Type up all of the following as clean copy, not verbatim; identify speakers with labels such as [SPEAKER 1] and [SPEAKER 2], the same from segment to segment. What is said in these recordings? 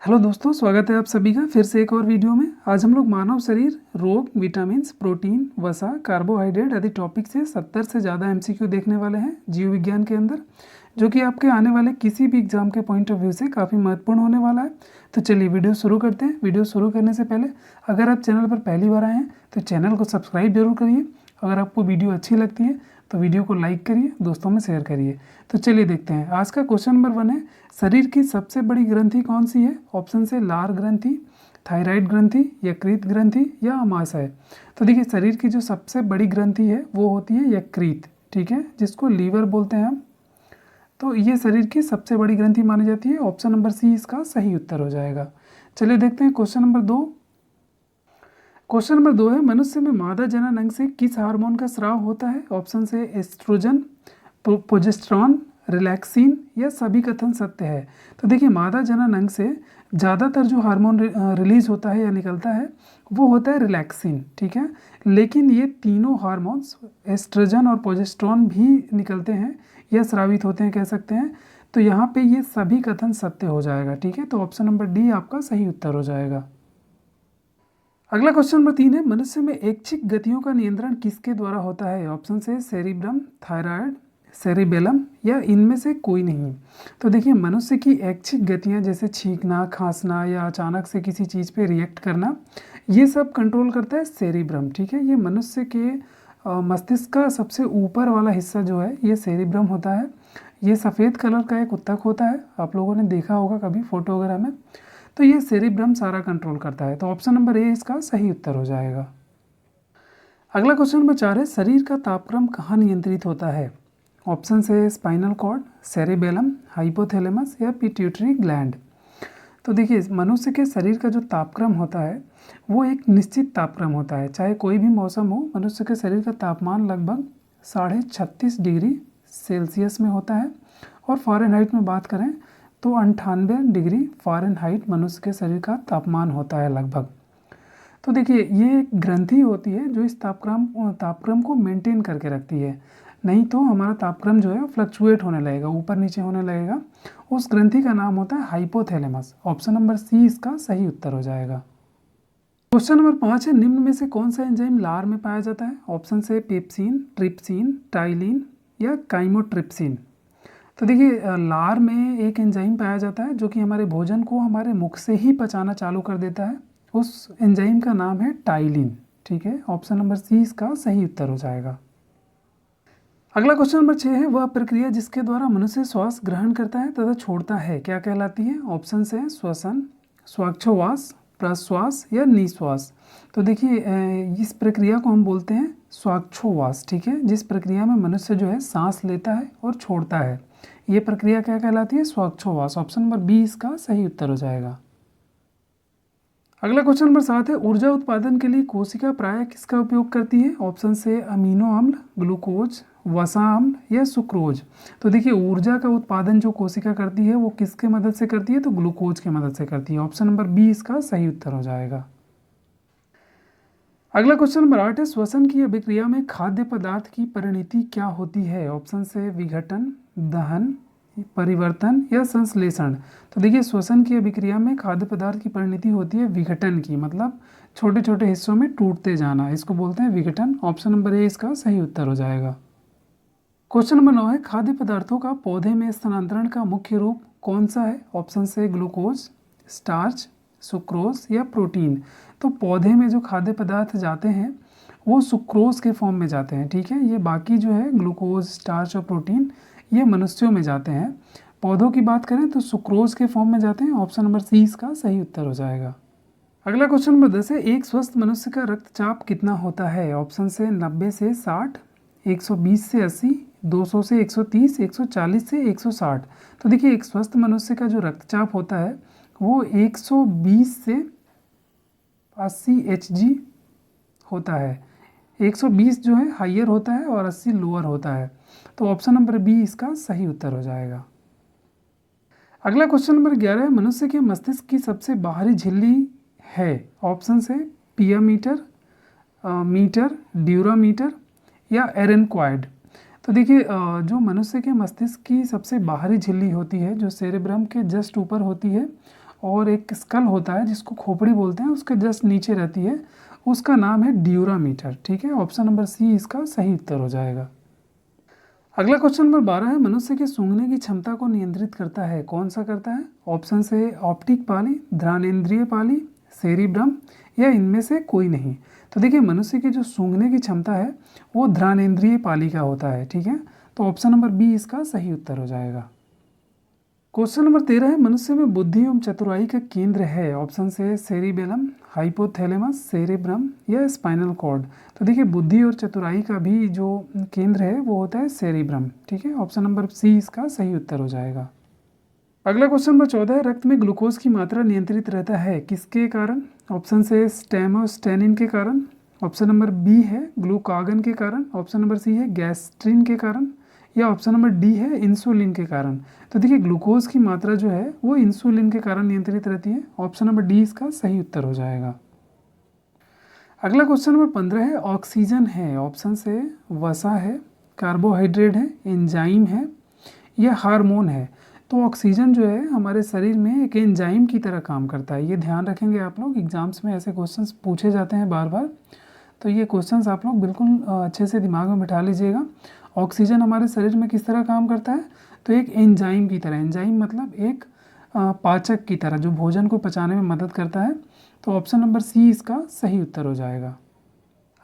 [SPEAKER 1] Hello दोस्तों, स्वागत है आप सभी का फिर से एक और वीडियो में। आज हम लोग मानव शरीर, रोग, विटामिन्स, प्रोटीन, वसा, कार्बोहाइड्रेट आदि टॉपिक से 70 से ज़्यादा एमसीक्यू देखने वाले हैं जीव विज्ञान के अंदर, जो कि आपके आने वाले किसी भी एग्जाम के पॉइंट ऑफ व्यू से काफ़ी महत्वपूर्ण होने वाला है। तो चलिए वीडियो शुरू करते हैं। वीडियो शुरू करने से पहले अगर आप चैनल पर पहली बार आए हैं तो चैनल को सब्सक्राइब जरूर करिए। अगर आपको वीडियो अच्छी लगती है तो वीडियो को लाइक करिए, दोस्तों में शेयर करिए। तो चलिए देखते हैं। आज का क्वेश्चन नंबर 1 है, शरीर की सबसे बड़ी ग्रंथि कौन सी है? ऑप्शन से लार ग्रंथि, थायराइड ग्रंथि, यकृत ग्रंथि या अमाशय। तो देखिए, शरीर की जो सबसे बड़ी ग्रंथि है वो होती है यकृत, ठीक है, जिसको लीवर बोलते हैं हम। तो ये शरीर की सबसे बड़ी ग्रंथि मानी जाती है। ऑप्शन नंबर सी इसका सही उत्तर हो जाएगा। चलिए देखते हैं क्वेश्चन नंबर 2। क्वेश्चन नंबर 2 है, मनुष्य में मादा जनन अंग से किस हार्मोन का स्राव होता है? ऑप्शन से एस्ट्रोजन, प्रोजेस्टेरॉन, रिलैक्सिन या सभी कथन सत्य है। तो देखिए, मादा जनन अंग से ज़्यादातर जो हार्मोन रिलीज होता है या निकलता है वो होता है रिलैक्सिन, ठीक है। लेकिन ये तीनों हार्मोन्स एस्ट्रोजन और प्रोजेस्टेरॉन भी निकलते हैं या स्रावित होते हैं, कह सकते हैं। तो यहाँ पे ये सभी कथन सत्य हो जाएगा, ठीक है। तो ऑप्शन नंबर डी आपका सही उत्तर हो जाएगा। अगला क्वेश्चन नंबर 3 है, मनुष्य में ऐच्छिक गतियों का नियंत्रण किसके द्वारा होता है? ऑप्शन से सेरिब्रम, थायराइड, सेरिबेलम या इनमें से कोई नहीं। तो देखिए, मनुष्य की ऐच्छिक गतियां जैसे छींकना, खांसना या अचानक से किसी चीज़ पे रिएक्ट करना, ये सब कंट्रोल करता है सेरिब्रम, ठीक है। ये मनुष्य के मस्तिष्क का सबसे ऊपर वाला हिस्सा जो है ये सेरिब्रम होता है। ये सफ़ेद कलर का एक उत्तक होता है, आप लोगों ने देखा होगा कभी फोटो वगैरह में। तो ये सेरिब्रम सारा कंट्रोल करता है। तो ऑप्शन नंबर ए इसका सही उत्तर हो जाएगा। अगला क्वेश्चन नंबर 4 है, शरीर का तापक्रम कहाँ नियंत्रित होता है? ऑप्शन से स्पाइनल कॉर्ड, सेरिबेलम, हाइपोथैलेमस या पिट्यूटरी ग्लैंड। तो देखिए, मनुष्य के शरीर का जो तापक्रम होता है वो एक निश्चित तापक्रम होता है। चाहे कोई भी मौसम हो, मनुष्य के शरीर का तापमान लगभग 36.5 डिग्री सेल्सियस में होता है। और फ़ारेनहाइट में बात करें तो 98 डिग्री फ़ारेनहाइट मनुष्य के शरीर का तापमान होता है लगभग। तो देखिए, ये एक ग्रंथि होती है जो इस तापक्रम को मेंटेन करके रखती है। नहीं तो हमारा तापक्रम जो है फ्लक्चुएट होने लगेगा, ऊपर नीचे होने लगेगा। उस ग्रंथि का नाम होता है हाइपोथैलेमस। ऑप्शन नंबर सी इसका सही उत्तर हो जाएगा। क्वेश्चन नंबर 5 है, निम्न में से कौन सा एंजाइम लार में पाया जाता है? ऑप्शन से पेप्सिन, ट्रिप्सिन, टाइलिन या काइमोट्रिप्सिन। तो देखिए, लार में एक एंजाइम पाया जाता है जो कि हमारे भोजन को हमारे मुख से ही पचाना चालू कर देता है। उस एंजाइम का नाम है टाइलिन, ठीक है। ऑप्शन नंबर सी इसका सही उत्तर हो जाएगा। अगला क्वेश्चन नंबर 6 है, वह प्रक्रिया जिसके द्वारा मनुष्य श्वास ग्रहण करता है तथा छोड़ता है क्या कहलाती है? ऑप्शन से श्वसन, स्वाक्षोवास, प्रश्वास या निश्वास। तो देखिए, इस प्रक्रिया को हम बोलते हैं स्वाक्षोवास, ठीक है। जिस प्रक्रिया में मनुष्य जो है सांस लेता है और छोड़ता है, ये प्रक्रिया क्या कहलाती है? स्वाक्षोवास। ऑप्शन नंबर बी इसका सही उत्तर हो जाएगा। अगला क्वेश्चन नंबर 7 है, ऊर्जा उत्पादन के लिए कोशिका प्रायः किसका उपयोग करती है? ऑप्शन से अमीनो अम्ल, ग्लूकोज, वसा अम्ल या सुक्रोज। तो देखिए, ऊर्जा का उत्पादन जो कोशिका करती है वो किसके मदद से करती है? तो ग्लूकोज की मदद से करती है। ऑप्शन नंबर बी इसका सही उत्तर हो जाएगा। अगला क्वेश्चन नंबर 8 है, श्वसन की अभिक्रिया में खाद्य पदार्थ की परिणति क्या होती है? ऑप्शन से विघटन, दहन, परिवर्तन या संश्लेषण। तो देखिए, श्वसन की अभिक्रिया में खाद्य पदार्थ की परिणति होती है विघटन की, मतलब छोटे छोटे हिस्सों में टूटते जाना, इसको बोलते हैं विघटन। ऑप्शन नंबर ए इसका सही उत्तर हो जाएगा। क्वेश्चन नंबर 9 है, खाद्य पदार्थों का पौधे में स्थानांतरण का मुख्य रूप कौन सा है? ऑप्शन से ग्लूकोज, स्टार्च, सुक्रोज या प्रोटीन। तो पौधे में जो खाद्य पदार्थ जाते हैं वो सुक्रोज के फॉर्म में जाते हैं, ठीक है। ये बाकी जो है ग्लूकोज, स्टार्च और प्रोटीन ये मनुष्यों में जाते हैं। पौधों की बात करें तो सुक्रोज के फॉर्म में जाते हैं। ऑप्शन नंबर सी इसका सही उत्तर हो जाएगा। अगला क्वेश्चन नंबर 10 है, एक स्वस्थ मनुष्य का रक्तचाप कितना होता है? ऑप्शन से 90 से 60, 120 से 80, 200 से 130, 140 से 160। तो देखिए, एक स्वस्थ मनुष्य का जो रक्तचाप होता है वो 120 से 80 Hg होता है। 120 जो है हाइयर होता है और 80 लोअर होता है। तो ऑप्शन नंबर बी इसका सही उत्तर हो जाएगा। अगला क्वेश्चन नंबर 11 है, मनुष्य के मस्तिष्क की सबसे बाहरी झिल्ली है? ऑप्शन से पिया मीटर, मीटर, ड्यूरामीटर या एरेनक्वाइड। तो देखिए, जो मनुष्य के मस्तिष्क की सबसे बाहरी झिल्ली होती है जो सेरेब्रम के जस्ट ऊपर होती है और एक स्कल होता है जिसको खोपड़ी बोलते हैं, उसके जस्ट नीचे रहती है, उसका नाम है ड्यूरामीटर। ठीक है, ऑप्शन नंबर सी इसका सही उत्तर हो जाएगा। अगला क्वेश्चन नंबर 12 है, मनुष्य की सूंघने की क्षमता को नियंत्रित करता है, कौन सा करता है? ऑप्शन से ऑप्टिक पाली, घ्राणेंद्रिय पाली, सेरिब्रम या इनमें से कोई नहीं। तो देखिए मनुष्य की जो सूंघने की क्षमता है वो घ्राणेंद्रिय पाली का होता है। ठीक है, तो ऑप्शन नंबर बी इसका सही उत्तर हो जाएगा। क्वेश्चन नंबर 13 है, मनुष्य में बुद्धि एवं चतुराई का केंद्र है, ऑप्शन से सेरिबेलम, हाइपोथैलेमस, सेरेब्रम या स्पाइनल कॉर्ड। तो देखिए बुद्धि और चतुराई का भी जो केंद्र है वो होता है सेरिब्रम। ठीक है, ऑप्शन नंबर सी इसका सही उत्तर हो जाएगा। अगला क्वेश्चन नंबर 14 है, रक्त में ग्लूकोज की मात्रा नियंत्रित रहता है किसके कारण? ऑप्शन से स्टेमोस्टेनिन के कारण, ऑप्शन नंबर बी है ग्लूकागन के कारण, ऑप्शन नंबर सी है गैस्ट्रिन के कारण या ऑप्शन नंबर डी है इंसुलिन के कारण। तो देखिए ग्लूकोज की मात्रा जो है वो इंसुलिन के कारण नियंत्रित रहती है, ऑप्शन नंबर डी इसका सही उत्तर हो जाएगा। अगला क्वेश्चन नंबर 15 है, ऑक्सीजन है, ऑप्शन से वसा है, कार्बोहाइड्रेट है, एंजाइम है या हार्मोन है। तो ऑक्सीजन जो है हमारे शरीर में एक एंजाइम की तरह काम करता है, ये ध्यान रखेंगे आप लोग, एग्जाम्स में ऐसे क्वेश्चंस पूछे जाते हैं बार बार, तो ये क्वेश्चंस आप लोग बिल्कुल अच्छे से दिमाग में बिठा लीजिएगा। ऑक्सीजन हमारे शरीर में किस तरह काम करता है? तो एक एंजाइम की तरह, एंजाइम मतलब एक पाचक की तरह जो भोजन को पचाने में मदद करता है। तो ऑप्शन नंबर सी इसका सही उत्तर हो जाएगा।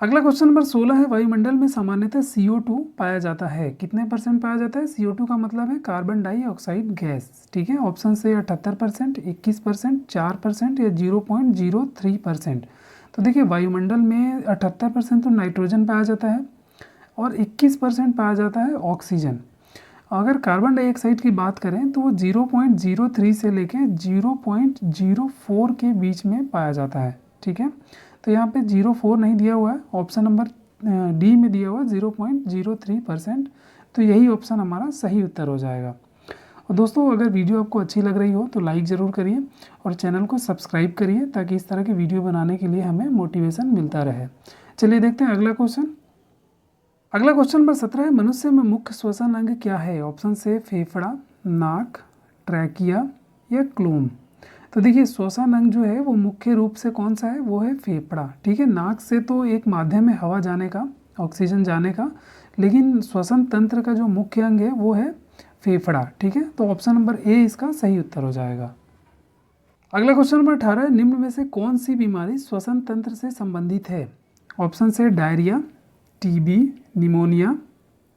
[SPEAKER 1] अगला क्वेश्चन नंबर 16 है, वायुमंडल में सामान्यतः CO2 पाया जाता है, कितने परसेंट पाया जाता है? CO2 का मतलब है कार्बन डाइऑक्साइड गैस। ठीक है, ऑप्शन से 78%, 21%, 4% या 0.03%। तो देखिए वायुमंडल में 78% तो नाइट्रोजन पाया जाता है और 21% पाया जाता है ऑक्सीजन। अगर कार्बन डाइऑक्साइड की बात करें तो वो 0.03 से लेके 0.04 के बीच में पाया जाता है। ठीक है, तो यहाँ पे 0.4 नहीं दिया हुआ है, ऑप्शन नंबर डी में दिया हुआ है 0.03%। तो यही ऑप्शन हमारा सही उत्तर हो जाएगा। और दोस्तों अगर वीडियो आपको अच्छी लग रही हो तो लाइक ज़रूर करिए और चैनल को सब्सक्राइब करिए ताकि इस तरह की वीडियो बनाने के लिए हमें मोटिवेशन मिलता रहे। चलिए देखते हैं अगला क्वेश्चन। अगला क्वेश्चन नंबर 17 है, मनुष्य में मुख्य श्वसन अंग क्या है? ऑप्शन से फेफड़ा, नाक, ट्रैकिया या क्लोम। तो देखिए श्वसन अंग जो है वो मुख्य रूप से कौन सा है? वो है फेफड़ा। ठीक है, नाक से तो एक माध्यम है हवा जाने का, ऑक्सीजन जाने का, लेकिन श्वसन तंत्र का जो मुख्य अंग है वो है फेफड़ा। ठीक है, तो ऑप्शन नंबर ए इसका सही उत्तर हो जाएगा। अगला क्वेश्चन नंबर 18 है, निम्न में से कौन सी बीमारी श्वसन तंत्र से संबंधित है? ऑप्शन से डायरिया, टीबी, निमोनिया,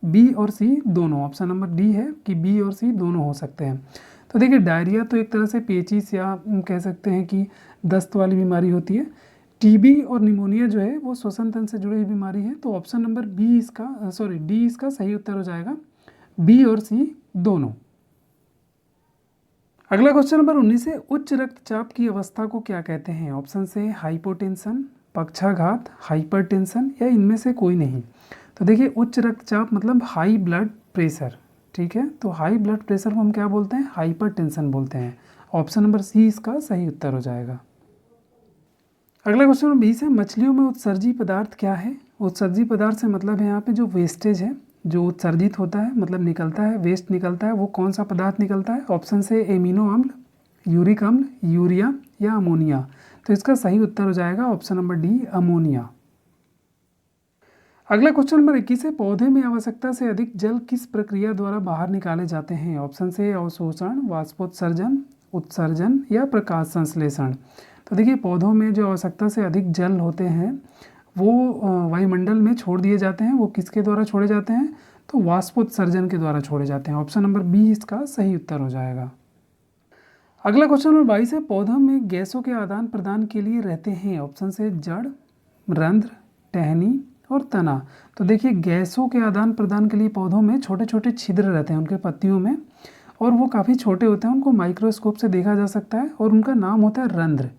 [SPEAKER 1] बी और सी दोनों। ऑप्शन नंबर डी है कि बी और सी दोनों हो सकते हैं। तो देखिए डायरिया तो एक तरह से पेचिश या कह सकते हैं कि दस्त वाली बीमारी होती है। टीबी और निमोनिया जो है वो श्वसन तंत्र से जुड़ी हुई बीमारी है। तो ऑप्शन नंबर डी इसका सही उत्तर हो जाएगा, बी और सी दोनों। अगला क्वेश्चन नंबर 19 है, उच्च रक्तचाप की अवस्था को क्या कहते हैं? ऑप्शन से हाइपोटेंशन, पक्षाघात, हाइपरटेंशन या इनमें से कोई नहीं। तो देखिए उच्च रक्तचाप मतलब हाई ब्लड प्रेशर। ठीक है, तो हाई ब्लड प्रेशर को हम क्या बोलते हैं? हाइपरटेंशन बोलते हैं। ऑप्शन नंबर सी इसका सही उत्तर हो जाएगा। अगला क्वेश्चन नंबर 20 है, मछलियों में उत्सर्जी पदार्थ क्या है? उत्सर्जी पदार्थ से मतलब है यहाँ पे जो वेस्टेज है, जो उत्सर्जित होता है मतलब निकलता है, वेस्ट निकलता है, वो कौन सा पदार्थ निकलता है? ऑप्शन से एमिनो अम्ल, यूरिक अम्ल, यूरिया या अमोनिया। तो इसका सही उत्तर हो जाएगा ऑप्शन नंबर डी, अमोनिया। अगला क्वेश्चन नंबर 21 है, पौधे में आवश्यकता से अधिक जल किस प्रक्रिया द्वारा बाहर निकाले जाते हैं? ऑप्शन से अवशोषण, वाष्पोत्सर्जन, उत्सर्जन या प्रकाश संश्लेषण। तो देखिए पौधों में जो आवश्यकता से अधिक जल होते हैं वो वायुमंडल में छोड़ दिए जाते हैं। वो किसके द्वारा छोड़े जाते हैं? तो वाष्पोत्सर्जन के द्वारा छोड़े जाते हैं। ऑप्शन नंबर बी इसका सही उत्तर हो जाएगा। अगला क्वेश्चन नंबर 22 है, पौधों में गैसों के आदान प्रदान के लिए रहते हैं। ऑप्शन से जड़, रंध्र, टहनी और तना। तो देखिए गैसों के आदान प्रदान के लिए पौधों में छोटे छोटे छिद्र रहते हैं उनके पत्तियों में, और वो काफ़ी छोटे होते हैं, उनको माइक्रोस्कोप से देखा जा सकता है और उनका नाम होता है रंध्र।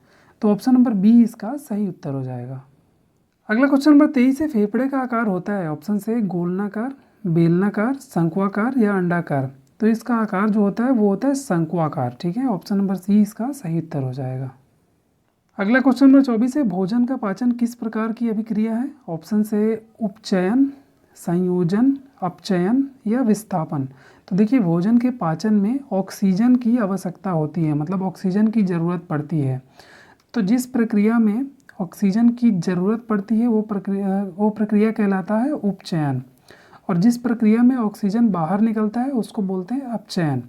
[SPEAKER 1] तो ऑप्शन नंबर बी इसका सही उत्तर हो जाएगा। अगला क्वेश्चन नंबर 23 है, फेफड़े का आकार होता है। ऑप्शन से गोलनाकार, बेलनाकार, शंक्वाकार या अंडाकार। तो इसका आकार जो होता है वो होता है शंक्वाकार। ठीक है, ऑप्शन नंबर सी इसका सही उत्तर हो जाएगा। अगला क्वेश्चन नंबर 24 है, भोजन का पाचन किस प्रकार की अभिक्रिया है? ऑप्शन से उपचयन, संयोजन, अपचयन या विस्थापन। तो देखिए भोजन के पाचन में ऑक्सीजन की आवश्यकता होती है, मतलब ऑक्सीजन की ज़रूरत पड़ती है। तो जिस प्रक्रिया में ऑक्सीजन की ज़रूरत पड़ती है वो प्रक्रिया कहलाता है उपचयन, और जिस प्रक्रिया में ऑक्सीजन बाहर निकलता है उसको बोलते हैं अपचयन।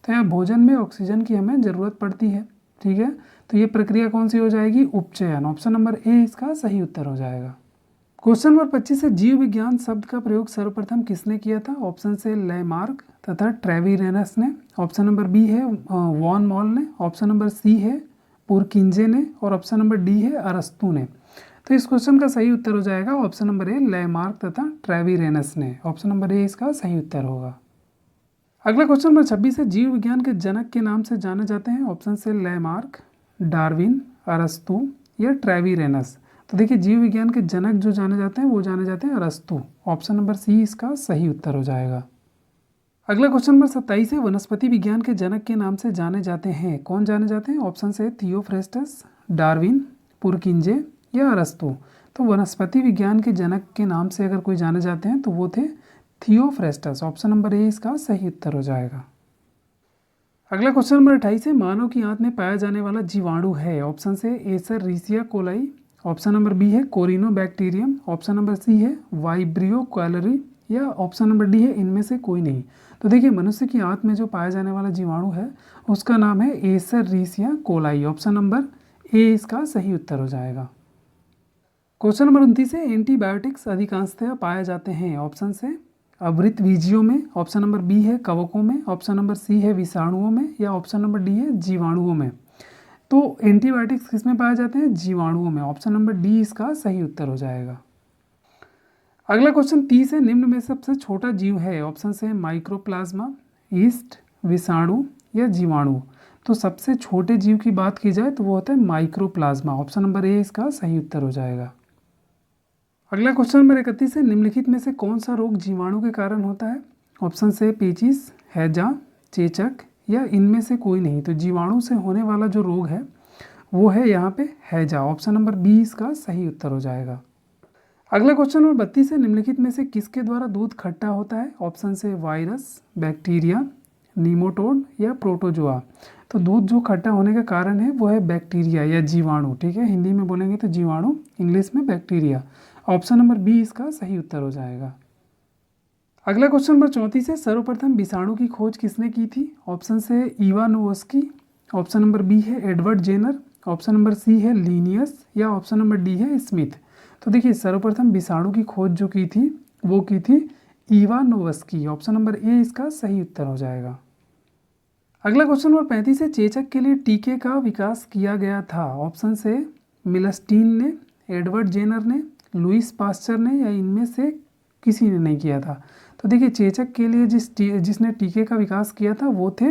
[SPEAKER 1] तो यहाँ भोजन में ऑक्सीजन की हमें ज़रूरत पड़ती है, ठीक है। तो ये प्रक्रिया कौन सी हो जाएगी? उपचयन। ऑप्शन नंबर ए इसका सही उत्तर हो जाएगा। क्वेश्चन नंबर 25 है, जीव विज्ञान शब्द का प्रयोग सर्वप्रथम किसने किया था? ऑप्शन से लेमार्क तथा ट्रेविरेनस ने, ऑप्शन नंबर बी है वॉन मॉल ने, ऑप्शन नंबर सी है पुरकिंजे ने, और ऑप्शन नंबर डी है अरस्तु ने। तो इस क्वेश्चन का सही उत्तर हो जाएगा ऑप्शन नंबर ए लेमार्क तथा ट्रेविरेनस ने। ऑप्शन नंबर ए इसका सही उत्तर होगा। अगला क्वेश्चन नंबर 26 है, जीव विज्ञान के जनक के नाम से जाने जाते हैं? ऑप्शन से लेमार्क, डार्विन, अरस्तु या ट्रेविरेनस। तो देखिए जीव विज्ञान के जनक जो जाने जाते हैं वो जाने जाते हैं अरस्तु। ऑप्शन नंबर सी इसका सही उत्तर हो जाएगा। अगला क्वेश्चन नंबर 27 है, वनस्पति विज्ञान के जनक के नाम से जाने जाते हैं? कौन जाने जाते हैं? ऑप्शन से थियोफ्रेस्टस, डार्विन, पुरकिंजे या अरस्तु। तो वनस्पति विज्ञान के जनक के नाम से अगर कोई जाने जाते हैं तो वो थे थियोफ्रेस्टस। ऑप्शन नंबर ए इसका सही उत्तर हो जाएगा। अगला क्वेश्चन नंबर 28 है, मानव की आंत में पाया जाने वाला जीवाणु है? ऑप्शन से एसररीसिया कोलाई, ऑप्शन नंबर बी है कोरिनोबैक्टीरियम, ऑप्शन नंबर सी है वाइब्रियो क्वेलरी या ऑप्शन नंबर डी है इनमें से कोई नहीं। तो देखिए मनुष्य की आंत में जो पाया जाने वाला जीवाणु है उसका नाम है एसररीसिया कोलाई। ऑप्शन नंबर ए इसका सही उत्तर हो जाएगा। क्वेश्चन नंबर 29 है, एंटीबायोटिक्स अधिकांशतः पाए जाते हैं? ऑप्शन से आवृतबीजियों में, ऑप्शन नंबर बी है कवकों में, ऑप्शन नंबर सी है विषाणुओं में या ऑप्शन नंबर डी है जीवाणुओं में। तो एंटीबायोटिक्स किस में पाए जाते हैं? जीवाणुओं में। ऑप्शन नंबर डी इसका सही उत्तर हो जाएगा। अगला क्वेश्चन 30 है, निम्न में सबसे छोटा जीव है? ऑप्शन से माइक्रोप्लाज्मा, ईस्ट, विषाणु या जीवाणु। तो सबसे छोटे जीव की बात की जाए तो वो होता है माइक्रोप्लाज्मा। ऑप्शन नंबर ए इसका सही उत्तर हो जाएगा। अगला क्वेश्चन नंबर 31 है, निम्नलिखित में से कौन सा रोग जीवाणु के कारण होता है? ऑप्शन से पेचिस, हैजा, चेचक या इनमें से कोई नहीं। तो जीवाणु से होने वाला जो रोग है वो है यहाँ पे हैजा। ऑप्शन नंबर बी इसका सही उत्तर हो जाएगा। अगला क्वेश्चन नंबर 32 है, निम्नलिखित में से किसके द्वारा दूध खट्टा होता है? ऑप्शन से वायरस, बैक्टीरिया, नीमोटोड या प्रोटोजोआ। तो दूध जो खट्टा होने का कारण है वो है बैक्टीरिया या जीवाणु, ठीक है। हिंदी में बोलेंगे तो जीवाणु, इंग्लिश में बैक्टीरिया। ऑप्शन नंबर बी इसका सही उत्तर हो जाएगा। अगला क्वेश्चन नंबर 34 है, सर्वप्रथम विषाणु की खोज किसने की थी? ऑप्शन से इवानोवस्की, ऑप्शन नंबर बी है Edward Jenner, option number C है लीनियस या ऑप्शन नंबर डी है स्मिथ। तो देखिए सर्वप्रथम विषाणु की खोज जो की थी वो की थी इवानोवस्की। ऑप्शन नंबर ए इसका सही उत्तर हो जाएगा। अगला क्वेश्चन नंबर 35 है, चेचक के लिए टीके का विकास किया गया था? ऑप्शन से मिलस्टीन ने, एडवर्ड जेनर ने, लुइस पास्चर ने या इनमें से किसी ने नहीं किया था। तो देखिए चेचक के लिए जिसने टीके का विकास किया था वो थे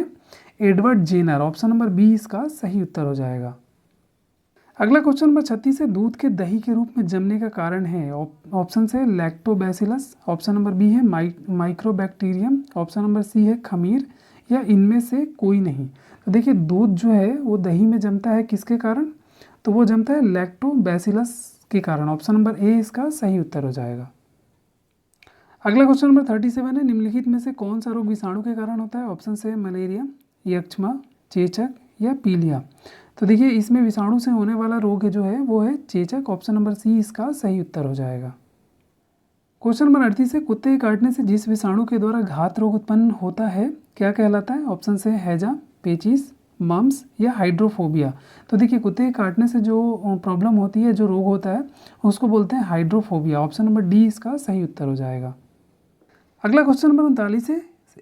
[SPEAKER 1] Edward Jenner. Option number B इसका सही उत्तर हो जाएगा। अगला क्वेश्चन नंबर 36 है, दूध के दही के रूप में जमने का कारण है? ऑप्शन से लैक्टोबैसिलस, ऑप्शन नंबर बी है माइक्रोबैक्टीरियम, ऑप्शन नंबर सी है खमीर या इनमें से कोई नहीं। तो देखिए दूध जो है वो दही में जमता है किसके कारण? तो वो जमता है लैक्टोबैसिलस के कारण। ऑप्शन नंबर ए इसका सही उत्तर हो जाएगा। अगला क्वेश्चन नंबर 37 है, निम्नलिखित में से कौन सा रोग विषाणु के कारण होता है? ऑप्शन से मलेरिया, यक्ष्मा, चेचक या पीलिया। तो देखिए इसमें विषाणु से होने वाला रोग जो है वो है चेचक। ऑप्शन नंबर सी इसका सही उत्तर हो जाएगा। क्वेश्चन नंबर 38 है, कुत्ते के काटने से जिस विषाणु के द्वारा घात रोग उत्पन्न होता है क्या कहलाता है? ऑप्शन से हैजा, पेचिस, मम्स या हाइड्रोफोबिया। तो देखिए कुत्ते के काटने से जो प्रॉब्लम होती है, जो रोग होता है उसको बोलते हैं हाइड्रोफोबिया। ऑप्शन नंबर डी इसका सही उत्तर हो जाएगा। अगला क्वेश्चन नंबर 39 है,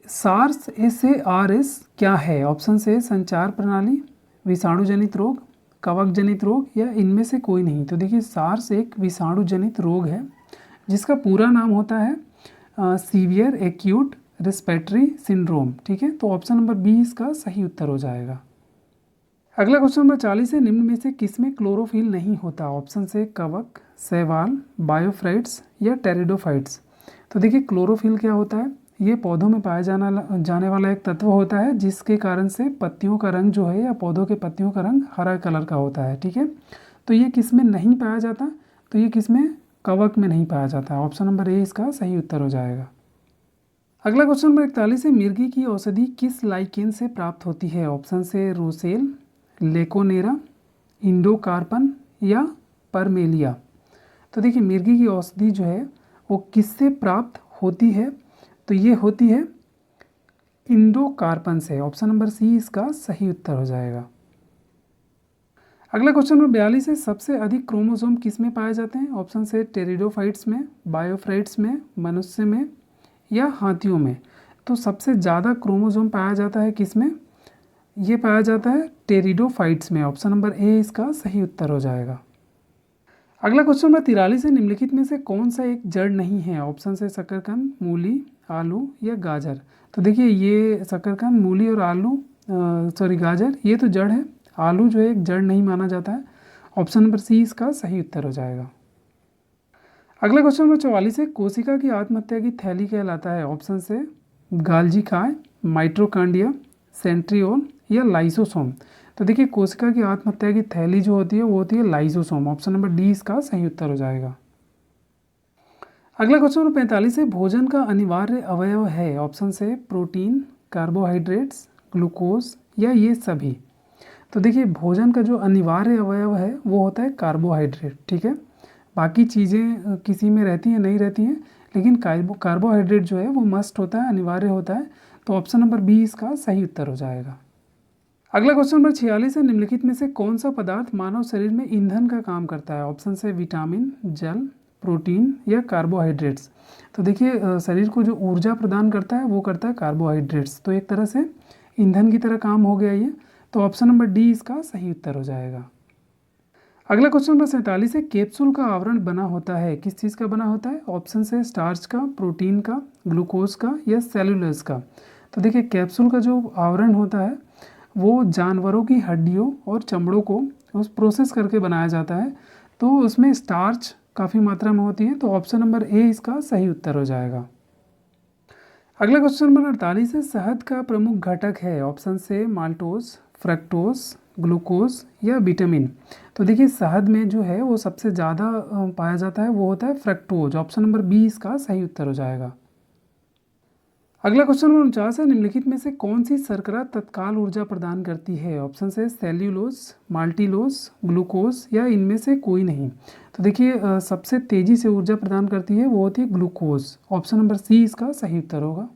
[SPEAKER 1] SARS क्या है? ऑप्शन से संचार प्रणाली, विषाणु जनित रोग, कवक जनित रोग या इनमें से कोई नहीं। तो देखिए सार्स एक विषाणु जनित रोग है जिसका पूरा नाम होता है सीवियर एक्यूट रेस्पिरेटरी सिंड्रोम, ठीक है। तो ऑप्शन नंबर बी इसका सही उत्तर हो जाएगा। अगला क्वेश्चन नंबर 40 है, निम्न में से किसमें क्लोरोफिल नहीं होता? ऑप्शन से कवक, शैवाल, बायोफ्राइट्स या टेरिडोफाइट्स। तो देखिए क्लोरोफिल क्या होता है? ये पौधों में पाया जाने वाला एक तत्व होता है जिसके कारण से पत्तियों का रंग जो है या पौधों के पत्तियों का रंग हरा कलर का होता है, ठीक है। तो ये किस में नहीं पाया जाता? तो ये किस में? कवक में नहीं पाया जाता। ऑप्शन नंबर ए इसका सही उत्तर हो जाएगा। अगला क्वेश्चन नंबर 41 है, मिर्गी की औषधि किस लाइकेन से प्राप्त होती है? ऑप्शन से रोसेल, लेकोनेरा, इंडोकार्पन या परमेलिया। तो देखिए मिर्गी की औषधि जो है वो किससे प्राप्त होती है? तो ये होती है इंडोकार्पन से। ऑप्शन नंबर सी इसका सही उत्तर हो जाएगा। अगला क्वेश्चन नंबर 42 है, सबसे अधिक क्रोमोसोम किस में पाए जाते हैं? ऑप्शन से टेरिडोफाइट्स में, बायोफ्राइट्स में, मनुष्य में या हाथियों में। तो सबसे ज़्यादा क्रोमोसोम पाया जाता है किस में? ये पाया जाता है टेरिडोफाइट्स में। ऑप्शन नंबर ए इसका सही उत्तर हो जाएगा। अगला क्वेश्चन नंबर 43 है, निम्नलिखित में से कौन सा एक जड़ नहीं है? ऑप्शन से शकरकंद, मूली, आलू या गाजर। तो देखिए ये शकरकंद, मूली और आलू गाजर ये तो जड़ है, आलू जो है एक जड़ नहीं माना जाता है। ऑप्शन नंबर सी इसका सही उत्तर हो जाएगा। अगला क्वेश्चन नंबर 44 है, कोशिका की आत्महत्या की थैली कहलाता है? ऑप्शन से गाल्जी काय, माइट्रोकांडिया, सेंट्रियोल या लाइसोसोम। तो देखिए कोशिका की आत्महत्या की थैली जो होती है वो होती है लाइसोसोम। ऑप्शन नंबर डी इसका सही उत्तर हो जाएगा। अगला क्वेश्चन नंबर 45 है, भोजन का अनिवार्य अवयव है? ऑप्शन से प्रोटीन, कार्बोहाइड्रेट्स, ग्लूकोज या ये सभी। तो देखिए भोजन का जो अनिवार्य अवयव है वो होता है कार्बोहाइड्रेट, ठीक है। बाकी चीज़ें किसी में रहती हैं नहीं रहती हैं, लेकिन कार्बोहाइड्रेट जो है वो मस्ट होता है, अनिवार्य होता है। तो ऑप्शन नंबर बी इसका सही उत्तर हो जाएगा। अगला क्वेश्चन नंबर 46 है, निम्नलिखित में से कौन सा पदार्थ मानव शरीर में ईंधन का काम करता है? ऑप्शन से विटामिन, जल, प्रोटीन या कार्बोहाइड्रेट्स। तो देखिए शरीर को जो ऊर्जा प्रदान करता है वो करता है कार्बोहाइड्रेट्स। तो एक तरह से ईंधन की तरह काम हो गया ये। तो ऑप्शन नंबर डी इसका सही उत्तर हो जाएगा। अगला क्वेश्चन नंबर 47 है, कैप्सूल का आवरण बना होता है? किस चीज़ का बना होता है? ऑप्शन से स्टार्च का, प्रोटीन का, ग्लूकोज का या सेलुलोज का। तो देखिए कैप्सूल का जो आवरण होता है वो जानवरों की हड्डियों और चमड़ों को उस प्रोसेस करके बनाया जाता है। तो उसमें स्टार्च काफ़ी मात्रा में होती है। तो ऑप्शन नंबर ए इसका सही उत्तर हो जाएगा। अगला क्वेश्चन नंबर 48 है, शहद का प्रमुख घटक है? ऑप्शन से माल्टोज, फ्रक्टोज, ग्लूकोज या विटामिन। तो देखिए शहद में जो है वो सबसे ज़्यादा पाया जाता है वो होता है फ्रक्टोज। ऑप्शन नंबर बी इसका सही उत्तर हो जाएगा। अगला क्वेश्चन नंबर 49 है, निम्नलिखित में से कौन सी शर्करा तत्काल ऊर्जा प्रदान करती है? ऑप्शन से सेल्यूलोज, माल्टीलोज, ग्लूकोज या इनमें से कोई नहीं। तो देखिए सबसे तेज़ी से ऊर्जा प्रदान करती है वो होती है ग्लूकोज। ऑप्शन नंबर सी इसका सही उत्तर होगा।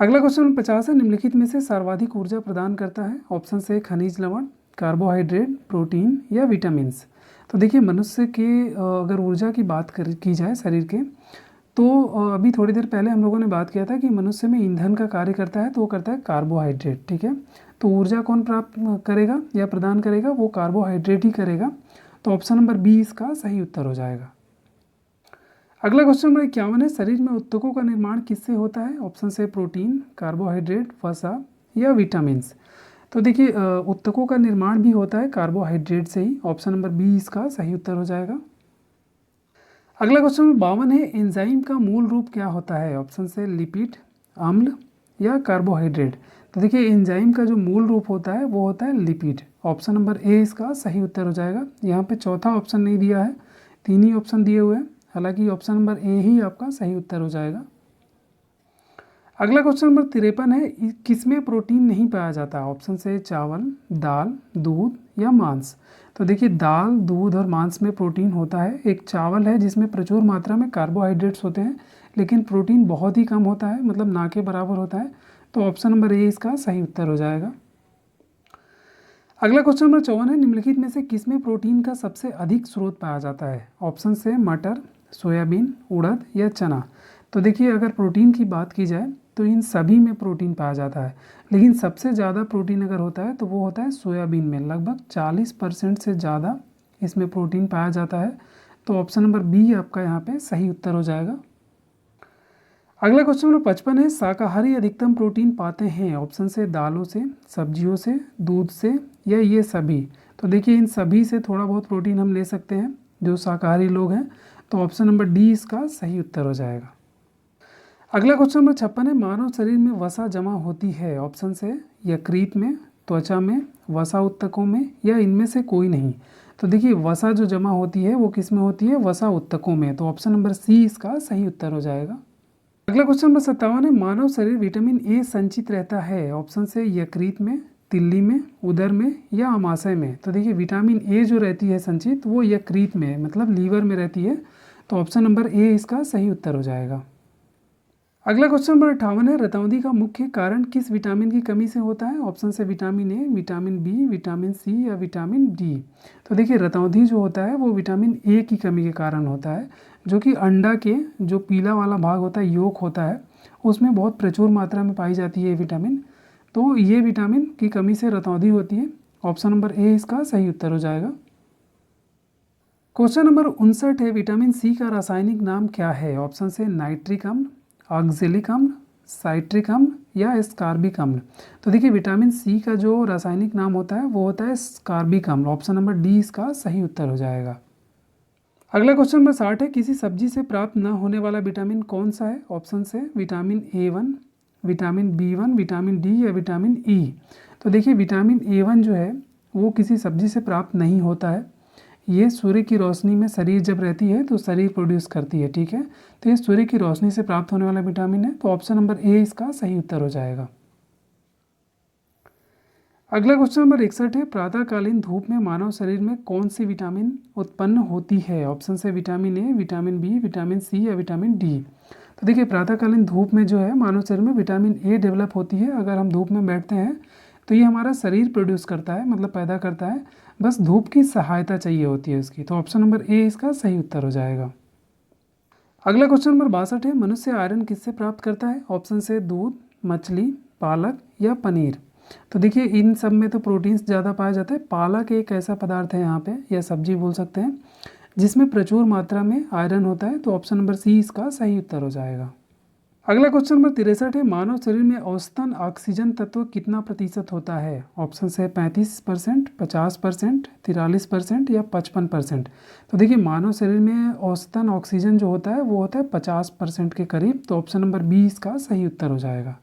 [SPEAKER 1] अगला क्वेश्चन नंबर 50 है, निम्नलिखित में से सर्वाधिक ऊर्जा प्रदान करता है? ऑप्शन से खनिज लवण, कार्बोहाइड्रेट, प्रोटीन या विटामिन्स। तो देखिए मनुष्य के अगर ऊर्जा की बात की जाए शरीर के, तो अभी थोड़ी देर पहले हम लोगों ने बात किया था कि मनुष्य में ईंधन का कार्य करता है तो वो करता है कार्बोहाइड्रेट, ठीक है। तो ऊर्जा कौन प्राप्त करेगा या प्रदान करेगा? वो कार्बोहाइड्रेट ही करेगा। तो ऑप्शन नंबर बी इसका सही उत्तर हो जाएगा। अगला क्वेश्चन नंबर 51 है, शरीर में ऊतकों का निर्माण किससे होता है? ऑप्शन से प्रोटीन, कार्बोहाइड्रेट, वसा या विटामिन्स। तो देखिए ऊतकों का निर्माण भी होता है कार्बोहाइड्रेट से ही। ऑप्शन नंबर बी इसका सही उत्तर हो जाएगा। अगला क्वेश्चन नंबर 52 है, एंजाइम का मूल रूप क्या होता है? ऑप्शन से लिपिड, अम्ल या कार्बोहाइड्रेट। तो देखिए एंजाइम का जो मूल रूप होता है वो होता है लिपिड। ऑप्शन नंबर ए इसका सही उत्तर हो जाएगा। यहाँ पे चौथा ऑप्शन नहीं दिया है, 3 ही ऑप्शन दिए हुए हैं। हालांकि ऑप्शन नंबर ए ही आपका सही उत्तर हो जाएगा। अगला क्वेश्चन नंबर 53 है, किसमें प्रोटीन नहीं पाया जाता? ऑप्शन से चावल, दाल, दूध या मांस। तो देखिए दाल, दूध और मांस में प्रोटीन होता है। एक चावल है जिसमें प्रचुर मात्रा में कार्बोहाइड्रेट्स होते हैं लेकिन प्रोटीन बहुत ही कम होता है, मतलब ना के बराबर होता है। तो ऑप्शन नंबर ए इसका सही उत्तर हो जाएगा। अगला क्वेश्चन नंबर 54 है, निम्नलिखित में से किसमें प्रोटीन का सबसे अधिक स्रोत पाया जाता है? ऑप्शन से मटर, सोयाबीन, उड़द या चना। तो देखिए अगर प्रोटीन की बात की जाए तो इन सभी में प्रोटीन पाया जाता है, लेकिन सबसे ज़्यादा प्रोटीन अगर होता है तो वो होता है सोयाबीन में। लगभग 40% से ज़्यादा इसमें प्रोटीन पाया जाता है। तो ऑप्शन नंबर बी आपका यहाँ पे सही उत्तर हो जाएगा। अगला क्वेश्चन नंबर 55 है, शाकाहारी अधिकतम प्रोटीन पाते हैं? ऑप्शन से दालों से, सब्जियों से, दूध से या ये सभी। तो देखिए इन सभी से थोड़ा बहुत प्रोटीन हम ले सकते हैं जो शाकाहारी लोग हैं। तो ऑप्शन नंबर डी इसका सही उत्तर हो जाएगा। अगला क्वेश्चन नंबर 56 है, मानव शरीर में वसा जमा होती है? ऑप्शन से यकृत में, त्वचा में, वसा ऊतकों में या इनमें से कोई नहीं। तो देखिए वसा जो जमा होती है वो किस में होती है? वसा ऊतकों में। तो ऑप्शन नंबर सी इसका सही उत्तर हो जाएगा। अगला क्वेश्चन नंबर 57 है, मानव शरीर विटामिन ए संचित रहता है ऑप्शन से यकृत में, तिल्ली में, उदर में या अमाशय में। तो देखिए विटामिन ए जो रहती है संचित वो यकृत में मतलब लीवर में रहती है, तो ऑप्शन नंबर ए इसका सही उत्तर हो जाएगा। अगला क्वेश्चन नंबर 58 है, रतौंधी का मुख्य कारण किस विटामिन की कमी से होता है। ऑप्शन से vitamin A, vitamin B, vitamin C या विटामिन डी। तो देखिए रतौंधी जो होता है वो विटामिन ए की कमी के कारण होता है, जो कि अंडा के जो पीला वाला भाग होता है, योक होता है, उसमें बहुत प्रचुर मात्रा में पाई जाती है ये विटामिन। तो ये विटामिन की कमी से रतौंधी होती है। ऑप्शन नंबर ए इसका सही उत्तर हो जाएगा। क्वेश्चन नंबर 59 है, विटामिन सी का रासायनिक नाम क्या है। ऑप्शन से नाइट्रिक अम्ल, ऑक्जेलिक अम्ल, साइट्रिक अम्ल या स्कारबिक अम्ल। तो देखिए विटामिन सी का जो रासायनिक नाम होता है वो होता है स्कारबिक अम्ल। ऑप्शन नंबर डी इसका सही उत्तर हो जाएगा। अगला क्वेश्चन नंबर 60 है, किसी सब्जी से प्राप्त न होने वाला विटामिन कौन सा है। ऑप्शन से vitamin A1, vitamin B1, vitamin D या विटामिन ई। तो देखिए विटामिन A1 जो है वो किसी सब्जी से प्राप्त नहीं होता है, ये सूर्य की रोशनी में शरीर जब रहती है तो शरीर प्रोड्यूस करती है, ठीक है। तो ये सूर्य की रोशनी से प्राप्त होने वाला विटामिन है, तो ऑप्शन नंबर ए इसका सही उत्तर हो जाएगा। अगला क्वेश्चन नंबर 61 है, प्रातःकालीन धूप में मानव शरीर में कौन सी विटामिन उत्पन्न होती है। ऑप्शन से vitamin A, vitamin B, vitamin C या विटामिन डी। तो देखिए प्रातःकालीन धूप में जो है मानव शरीर में विटामिन ए डेवलप होती है। अगर हम धूप में बैठते हैं तो ये हमारा शरीर प्रोड्यूस करता है, मतलब पैदा करता है, बस धूप की सहायता चाहिए होती है उसकी। तो ऑप्शन नंबर ए इसका सही उत्तर हो जाएगा। अगला क्वेश्चन नंबर 62 है, मनुष्य आयरन किससे प्राप्त करता है। ऑप्शन से दूध, मछली, पालक या पनीर। तो देखिए इन सब में तो प्रोटीन्स ज़्यादा पाया जाता है। पालक एक ऐसा पदार्थ है यहाँ पे, या सब्जी बोल सकते हैं, जिसमें प्रचुर मात्रा में आयरन होता है। तो ऑप्शन नंबर सी इसका सही उत्तर हो जाएगा। अगला क्वेश्चन नंबर 63 है, मानव शरीर में औसतन ऑक्सीजन तत्व कितना प्रतिशत होता है। ऑप्शन से 35%, 50%, 43% या 55%। तो देखिए मानव शरीर में औसतन ऑक्सीजन जो होता है वो होता है 50% के करीब। तो ऑप्शन नंबर बी इसका सही उत्तर हो जाएगा।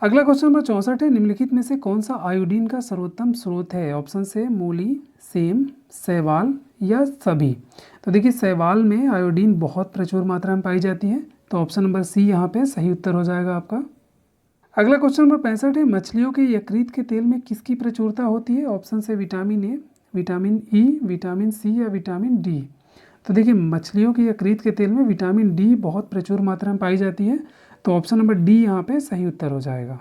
[SPEAKER 1] अगला क्वेश्चन नंबर 64 है, निम्नलिखित में से कौन सा आयोडीन का सर्वोत्तम स्रोत है। ऑप्शन से मूली, सेम, शैवाल या सभी। तो देखिए शैवाल में आयोडीन बहुत प्रचुर मात्रा में पाई जाती है, तो ऑप्शन नंबर सी यहाँ पे सही उत्तर हो जाएगा आपका। अगला क्वेश्चन नंबर 65 है, मछलियों के यकृत के तेल में किसकी प्रचुरता होती है। ऑप्शन से vitamin A, vitamin E, vitamin C या विटामिन डी। तो देखिए मछलियों के यकृत के तेल में विटामिन डी बहुत प्रचुर मात्रा में पाई जाती है, तो ऑप्शन नंबर डी यहाँ पे सही उत्तर हो जाएगा।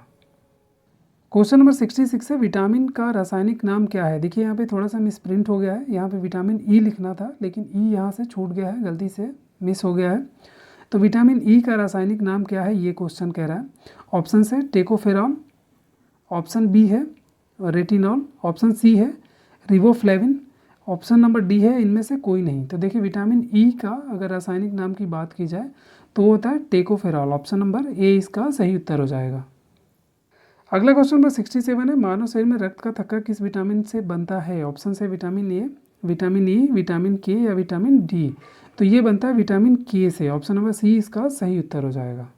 [SPEAKER 1] क्वेश्चन नंबर 66 है, विटामिन का रासायनिक नाम क्या है। देखिए यहाँ पे थोड़ा सा मिसप्रिंट हो गया है, यहाँ पे विटामिन ई लिखना था लेकिन ई यहाँ से छूट गया है, गलती से मिस हो गया है। तो विटामिन ई का रासायनिक नाम क्या है ये क्वेश्चन कह रहा है। ऑप्शन से टेकोफेरॉल, ऑप्शन बी है रेटिनॉल, ऑप्शन सी है रिबोफ्लेविन, ऑप्शन नंबर डी है इनमें से कोई नहीं। तो देखिए विटामिन ई का अगर रासायनिक नाम की बात की जाए तो वो होता है टेकोफेरॉल। ऑप्शन नंबर ए इसका सही उत्तर हो जाएगा। अगला क्वेश्चन नंबर 67 है, मानव शरीर में रक्त का थक्का किस विटामिन से बनता है। ऑप्शन से vitamin A, vitamin E, vitamin के या विटामिन डी। तो ये बनता है विटामिन के से। ऑप्शन नंबर सी इसका सही उत्तर हो जाएगा।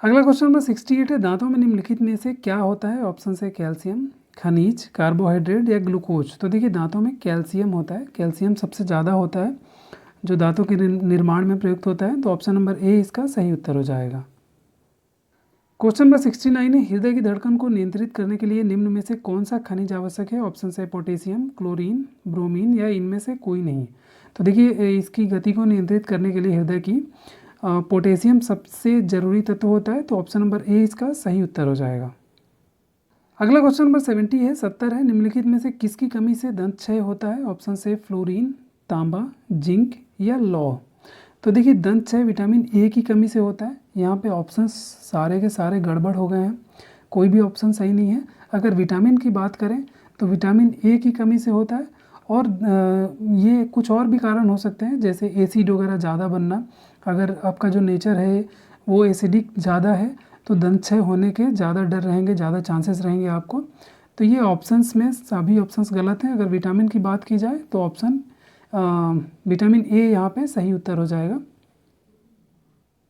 [SPEAKER 1] अगला क्वेश्चन नंबर 68 है, दांतों में निम्नलिखित में से क्या होता है। ऑप्शन से कैल्शियम, खनिज, कार्बोहाइड्रेट या ग्लूकोज। तो देखिए दांतों में कैल्शियम होता है, कैल्शियम सबसे ज़्यादा होता है जो दांतों के निर्माण में प्रयुक्त होता है। तो ऑप्शन नंबर ए इसका सही उत्तर हो जाएगा। क्वेश्चन नंबर 69 है, हृदय की धड़कन को नियंत्रित करने के लिए निम्न में से कौन सा खनिज आवश्यक है। ऑप्शन से पोटेशियम, क्लोरीन, ब्रोमीन या इनमें से कोई नहीं। तो देखिए इसकी गति को नियंत्रित करने के लिए हृदय की पोटेशियम सबसे जरूरी तत्व होता है। तो ऑप्शन नंबर ए इसका सही उत्तर हो जाएगा। अगला क्वेश्चन नंबर 70 है, निम्नलिखित में से किसकी कमी से दंत क्षय होता है। ऑप्शन से फ्लोरीन, तांबा, जिंक या लौह। तो देखिए दंत क्षय विटामिन ए की कमी से होता है। यहाँ पे ऑप्शन सारे के सारे गड़बड़ हो गए हैं, कोई भी ऑप्शन सही नहीं है। अगर विटामिन की बात करें तो विटामिन ए की कमी से होता है, और ये कुछ और भी कारण हो सकते हैं, जैसे एसिड वगैरह ज़्यादा बनना। अगर आपका जो नेचर है वो एसिडिक ज़्यादा है तो दंत क्षय होने के ज़्यादा डर रहेंगे, ज़्यादा चांसेस रहेंगे आपको। तो ये ऑप्शंस में सभी ऑप्शंस गलत हैं। अगर विटामिन की बात की जाए तो ऑप्शन विटामिन ए यहाँ पे सही उत्तर हो जाएगा।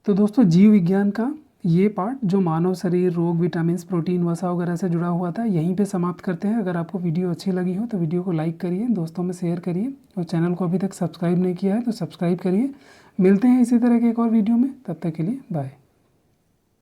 [SPEAKER 1] तो दोस्तों जीव विज्ञान का ये पार्ट जो मानव शरीर, रोग, विटामिन्स, प्रोटीन, वसा वगैरह से जुड़ा हुआ था, यहीं पे समाप्त करते हैं। अगर आपको वीडियो अच्छी लगी हो तो वीडियो को लाइक करिए, दोस्तों में शेयर करिए और चैनल को अभी तक सब्सक्राइब नहीं किया है तो सब्सक्राइब करिए। मिलते हैं इसी तरह के एक और वीडियो में, तब तक के लिए बाय।